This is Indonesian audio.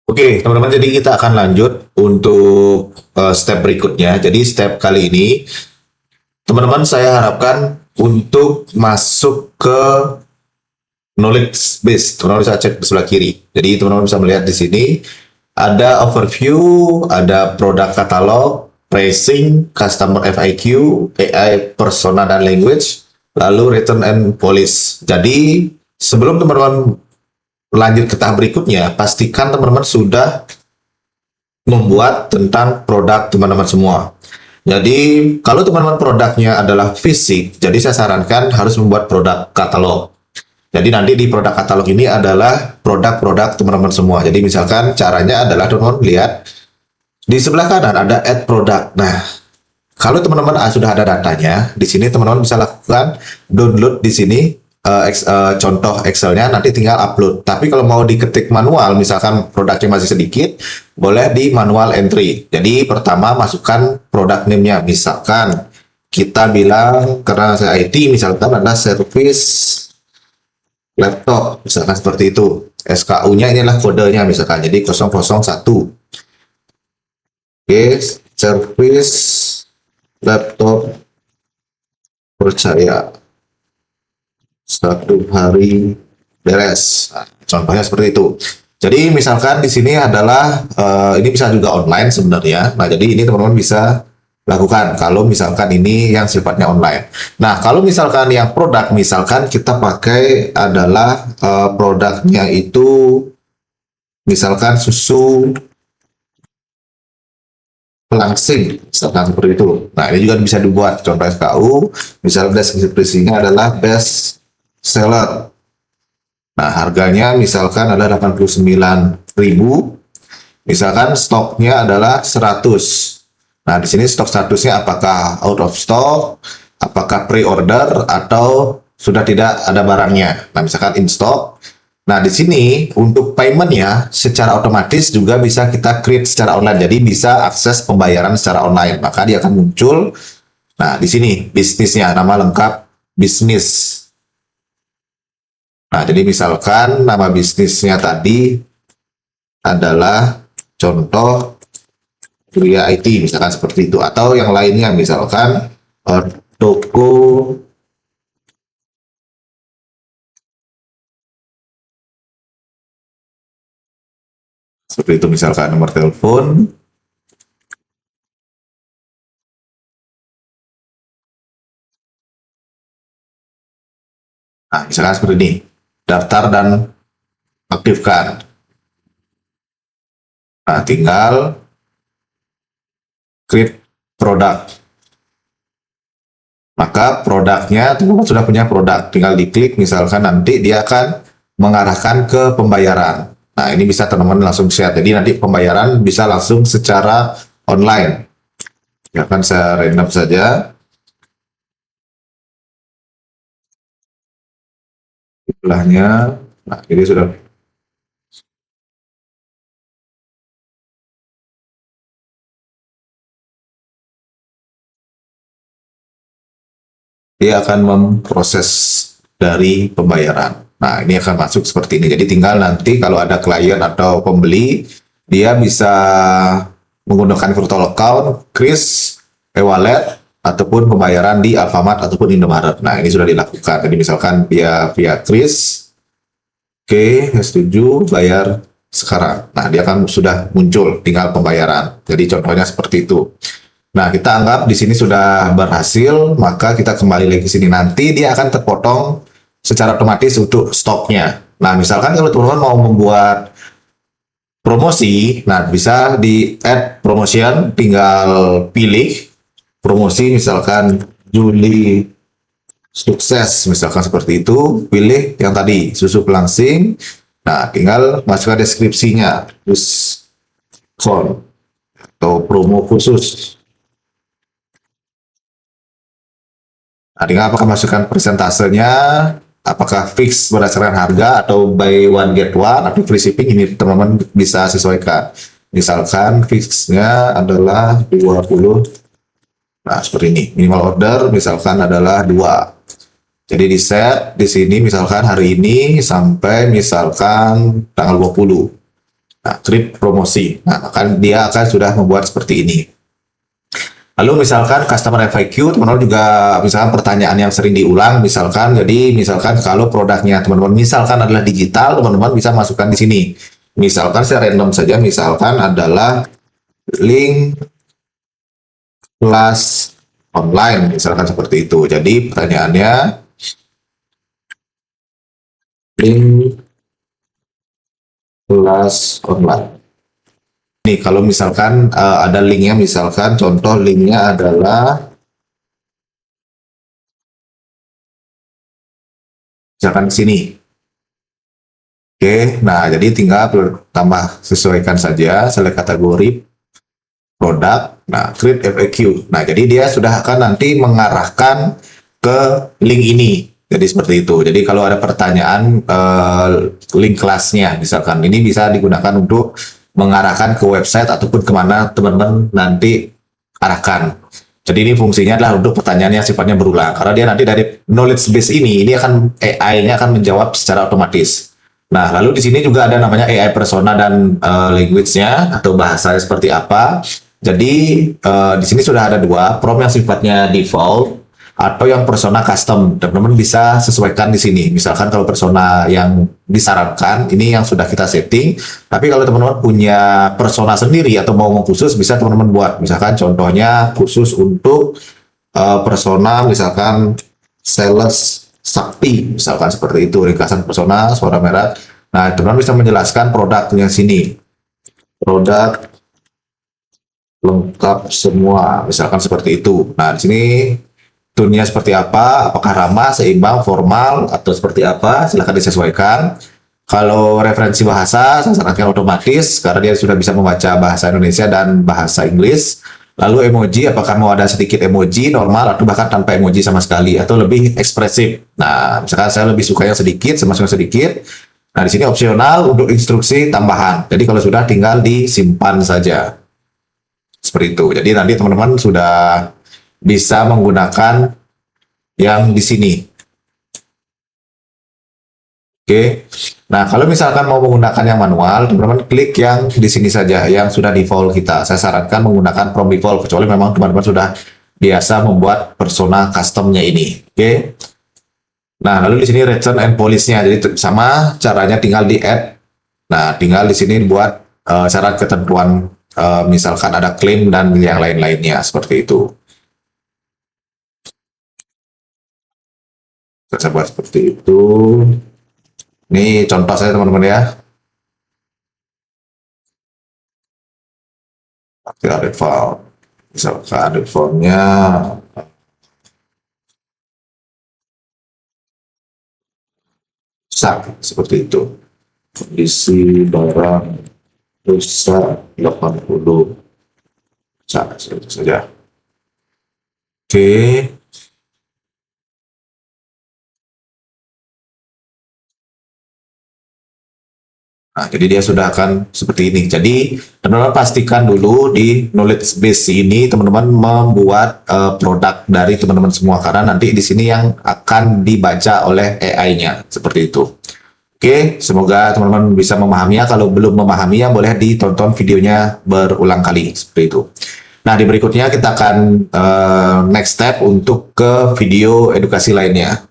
Oke, teman-teman, jadi kita akan lanjut untuk step berikutnya. Jadi step kali ini, teman-teman saya harapkan untuk masuk ke knowledge base. Teman-teman bisa cek di sebelah kiri. Jadi teman-teman bisa melihat di sini ada overview, ada produk katalog, pricing, customer FAQ, AI, persona dan language, lalu return and policy. Jadi sebelum teman-teman lanjut ke tahap berikutnya, pastikan teman-teman sudah membuat tentang produk teman-teman semua. Jadi, kalau teman-teman produknya adalah fisik, jadi saya sarankan harus membuat produk katalog. Jadi nanti di produk katalog ini adalah produk-produk teman-teman semua. Jadi misalkan caranya adalah teman-teman lihat di sebelah kanan ada add product. Nah, kalau teman-teman sudah ada datanya, di sini teman-teman bisa lakukan download di sini contoh Excel-nya, nanti tinggal upload. Tapi kalau mau diketik manual, misalkan produknya masih sedikit, boleh di manual entry. Jadi pertama masukkan produk name-nya. Misalkan kita bilang, karena saya IT, misalkan adalah service laptop, misalkan seperti itu. SKU-nya inilah kodenya misalkan, jadi 001. Oke, service laptop percaya 1 hari beres. Nah, contohnya seperti itu. Jadi misalkan di sini adalah ini bisa juga online sebenarnya. Nah, jadi ini teman-teman bisa lakukan kalau misalkan ini yang sifatnya online. Nah, kalau misalkan yang produk, misalkan kita pakai adalah produknya itu misalkan susu pelangsing, misalkan seperti itu. Nah, ini juga bisa dibuat contoh SKU, misalnya deskripsinya adalah best seller. Nah, harganya misalkan adalah 89.000, misalkan stoknya adalah 100. Nah, di sini stok statusnya apakah out of stock, apakah pre-order, atau sudah tidak ada barangnya. Nah, misalkan in stock. Nah, di sini untuk payment-nya secara otomatis juga bisa kita create secara online. Jadi bisa akses pembayaran secara online. Maka dia akan muncul. Nah, di sini bisnisnya, nama lengkap bisnis. Nah, jadi misalkan nama bisnisnya tadi adalah contoh Kuliah IT, misalkan seperti itu. Atau yang lainnya, misalkan toko seperti itu, misalkan nomor telepon. Nah, misalkan seperti ini, daftar dan aktifkan. Nah, tinggal create produk. Maka produknya, teman-teman sudah punya produk, tinggal diklik, misalkan nanti dia akan mengarahkan ke pembayaran. Nah, ini bisa teman-teman langsung share. Jadi nanti pembayaran bisa langsung secara online. Ya kan, saya random saja. Jumlahnya, nah ini sudah. Dia akan memproses dari pembayaran. Nah, ini akan masuk seperti ini. Jadi tinggal nanti kalau ada klien atau pembeli, dia bisa menggunakan virtual account, Kris, e-wallet, ataupun pembayaran di Alfamart ataupun Indomaret. Nah, ini sudah dilakukan. Jadi misalkan via Kris, oke, setuju, bayar sekarang. Nah, dia akan sudah muncul, tinggal pembayaran. Jadi contohnya seperti itu. Nah, kita anggap di sini sudah berhasil, maka kita kembali lagi ke sini. Nanti dia akan terpotong secara otomatis untuk stoknya. Nah, misalkan kalau teman-teman mau membuat promosi, nah bisa di add promotion, tinggal pilih promosi, misalkan Juli sukses, misalkan seperti itu, pilih yang tadi, susu pelangsing. Nah, tinggal masukkan deskripsinya, diskon atau promo khusus. Nah, tinggal apakah masukkan persentasenya, apakah fix berdasarkan harga atau buy one get one atau free shipping, ini teman-teman bisa sesuaikan. Misalkan fixnya adalah 20. Nah, seperti ini. Minimal order misalkan adalah 2. Jadi di set di sini misalkan hari ini sampai misalkan tanggal 20. Nah, create promosi. Nah, kan dia akan sudah membuat seperti ini. Lalu misalkan customer FAQ, teman-teman juga misalkan pertanyaan yang sering diulang, misalkan jadi misalkan kalau produknya teman-teman misalkan adalah digital, teman-teman bisa masukkan di sini. Misalkan saya random saja, misalkan adalah link kelas online, misalkan seperti itu. Jadi pertanyaannya link kelas online. Nih, kalau misalkan ada linknya, misalkan contoh linknya adalah misalkan di sini. Oke, nah jadi tinggal tambah sesuaikan saja, select kategori produk, nah create FAQ. Nah jadi dia sudah akan nanti mengarahkan ke link ini. Jadi seperti itu. Jadi kalau ada pertanyaan link kelasnya, misalkan ini bisa digunakan untuk mengarahkan ke website ataupun kemana teman-teman nanti arahkan. Jadi ini fungsinya adalah untuk pertanyaan yang sifatnya berulang. Karena dia nanti dari knowledge base ini akan AI-nya akan menjawab secara otomatis. Nah, lalu di sini juga ada namanya AI persona dan language-nya atau bahasanya seperti apa. Jadi di sini sudah ada dua, prompt yang sifatnya default atau yang persona custom. Teman-teman bisa sesuaikan di sini. Misalkan kalau persona yang disarankan, ini yang sudah kita setting. Tapi kalau teman-teman punya persona sendiri atau mau khusus, bisa teman-teman buat. Misalkan contohnya khusus untuk persona, misalkan sales sakti, misalkan seperti itu. Ringkasan persona, suara merah. Nah, teman-teman bisa menjelaskan produknya sini. Produk lengkap semua, misalkan seperti itu. Nah, di sini tune-nya seperti apa, apakah ramah, seimbang, formal, atau seperti apa, silahkan disesuaikan. Kalau referensi bahasa, saya sarankan otomatis, karena dia sudah bisa membaca bahasa Indonesia dan bahasa Inggris. Lalu emoji, apakah mau ada sedikit emoji, normal, atau bahkan tanpa emoji sama sekali, atau lebih ekspresif. Nah, misalkan saya lebih suka yang sedikit, semasuknya sedikit. Nah, di sini opsional untuk instruksi tambahan. Jadi kalau sudah tinggal disimpan saja. Seperti itu. Jadi nanti teman-teman sudah bisa menggunakan yang di sini. Oke. Nah, kalau misalkan mau menggunakan yang manual, teman-teman klik yang di sini saja, yang sudah default kita. Saya sarankan menggunakan prompt default, kecuali memang teman-teman sudah biasa membuat persona customnya ini. Oke. Nah, lalu di sini return and police-nya. Jadi sama caranya tinggal di add. Nah, tinggal di sini buat syarat ketentuan, misalkan ada klaim dan yang lain-lainnya seperti itu. Saya buat seperti itu. Ini contoh saya teman-teman ya. Update file. Misalkan update file-nya rusak seperti itu. Kondisi barang rusak 80. Seperti saja. Oke. Nah, jadi dia sudah akan seperti ini. Jadi, teman-teman pastikan dulu di knowledge base ini teman-teman membuat produk dari teman-teman semua, karena nanti di sini yang akan dibaca oleh AI-nya seperti itu. Oke, semoga teman-teman bisa memahaminya. Kalau belum memahaminya, boleh ditonton videonya berulang kali seperti itu. Nah, di berikutnya kita akan next step untuk ke video edukasi lainnya.